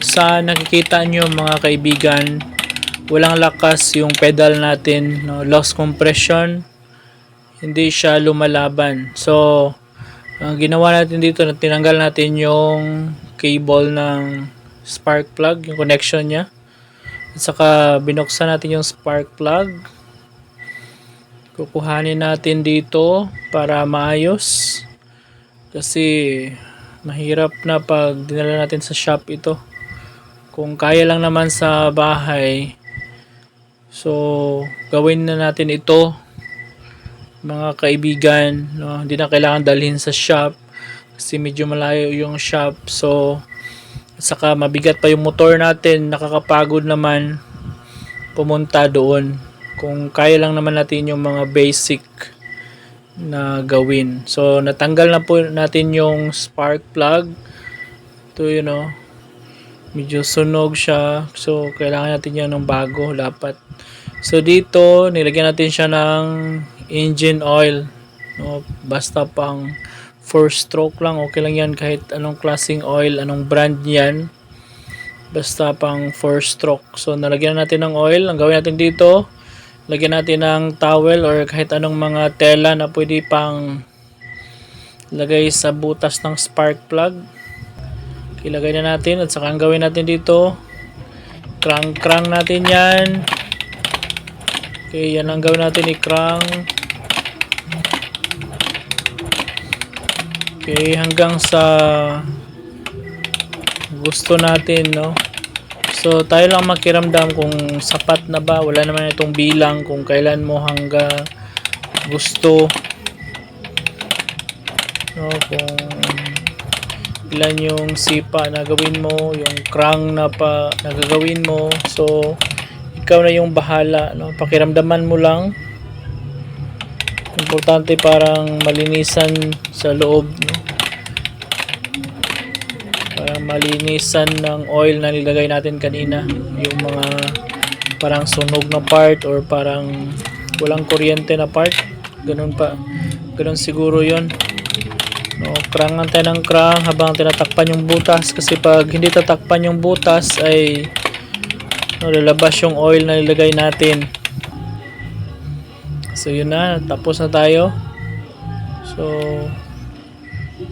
Sa nakikita nyo mga kaibigan, walang lakas yung pedal natin, no? Lost compression, hindi siya lumalaban. So ang ginawa natin dito, tinanggal natin yung cable ng spark plug, yung connection niya, at saka binuksan natin yung spark plug. Kukuhanin natin dito para maayos, kasi mahirap na pag dinala natin sa shop ito. Kung kaya lang naman sa bahay, so gawin na natin ito mga kaibigan, no? Hindi na kailangan dalhin sa shop kasi medyo malayo yung shop. So at saka mabigat pa yung motor natin, nakakapagod naman pumunta doon. Kung kaya lang naman natin yung mga basic na gawin. So natanggal na po natin yung spark plug. Ito yun, no? Medyo sunog siya. So kailangan natin yan ng bago dapat. So dito nilagyan natin siya ng engine oil, no? Basta pang 4 stroke lang, okay lang yan, kahit anong klaseng oil, anong brand yan, basta pang 4 stroke. So nalagyan natin ng oil. Ang gawin natin dito, lagyan natin ng towel or kahit anong mga tela na pwede pang lagay sa butas ng spark plug. Ilagay na natin, at saka ang gawin natin dito, crank natin yan. Okay, yan ang gawin natin, i-crank. Okay, hanggang sa gusto natin, no? So tayo lang makiramdam kung sapat na ba. Wala naman itong bilang kung kailan mo hanggang gusto, no? Kung ilan yung sipa na gawin mo, yung crank na pa na gagawin mo. So ikaw na yung bahala, no? Pakiramdaman mo lang. Importante parang malinisan sa loob, no? Parang malinisan ng oil na nilagay natin kanina, yung mga parang sunog na part or parang walang kuryente na part. Ganun pa, ganun siguro yon, no? Crank tayo ng crank habang tinatakpan yung butas, kasi pag hindi tatakpan yung butas ay, no, lalabas yung oil na nilagay natin. So yun na, tapos na tayo. So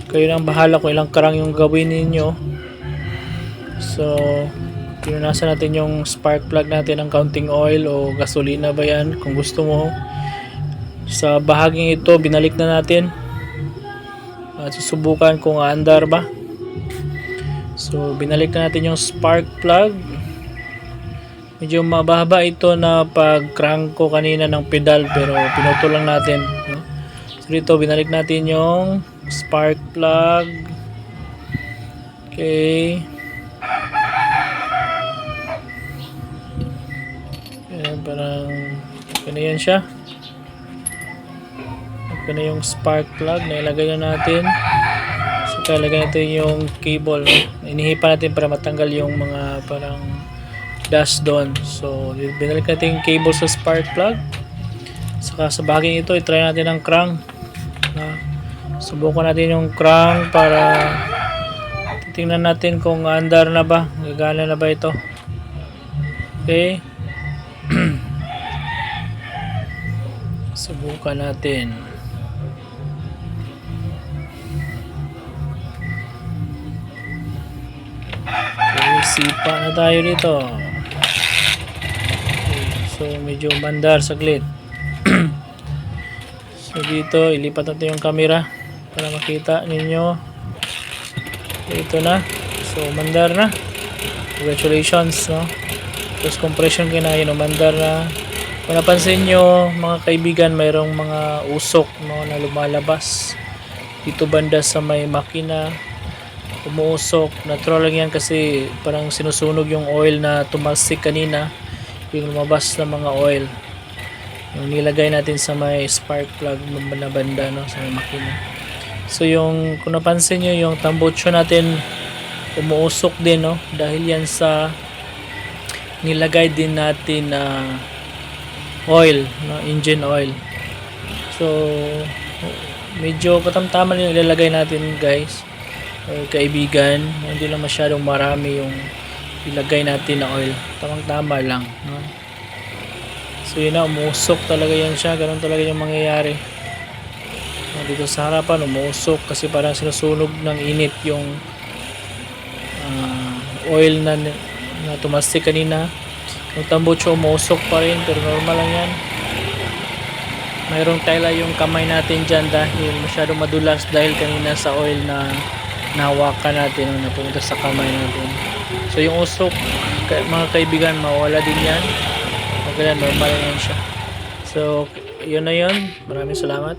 kayo nang bahala kung ilang karang yung gawin ninyo. So pinunasan natin yung spark plug natin ng counting oil o gasolina ba yan, kung gusto mo. Sa bahaging ito, binalik na natin at susubukan kung aandar ba. So binalik na natin yung spark plug. Medyo mababa ito na pag crank ko kanina ng pedal, pero pinutol lang natin, no? So dito binalik natin yung spark plug. Okay. Ayan, parang okay na yan siya. Okay na yung spark plug na ilagay na natin. So ilagay natin yung cable, no? Inihipan natin para matanggal yung mga parang dust doon. So binalik natin yung cable sa spark plug. Saka sa bagay ito, i-try natin ang crank, no? Subukan natin yung crank para tingnan natin kung andar na ba, gagana na ba ito. Okay. Subukan natin. Okay, sipa na tayo dito. So medyo mandar saglit. So dito ilipat natin yung camera para makita ninyo. Ito na. So mandar na. Congratulations, no? Tapos compression kinain, no? Mandar na. Kung napansin nyo mga kaibigan, mayroong mga usok, no, na lumalabas dito banda sa may makina. Umuusok. Natural lang yan kasi parang sinusunog yung oil na tumalsik kanina, yung lumabas na mga oil yung nilagay natin sa may spark plug na banda, no, sa may makina. So yung kung napansin nyo, yung tambucho natin umuusok din, no, dahil yan sa nilagay din natin na oil, no, engine oil. So medyo katamtaman yung ilalagay natin, guys, kaibigan. Hindi lang masyadong marami yung ilagay natin na oil. Tamang tama lang, no? So yun na, umusok talaga yan siya. Ganun talaga yung mangyayari. Dito sa harapan, umusok kasi parang sinusunog ng init yung oil na tumastik kanina. Yung tambucho umusok pa rin, pero normal lang yan. Mayroong tela yung kamay natin dyan dahil masyadong madulas dahil kanina sa oil na nahawakan natin o napunta sa kamay natin. So yung usok, mga kaibigan, mawala din yan. Okay lang, normal yan siya. So yun na yun. Maraming salamat.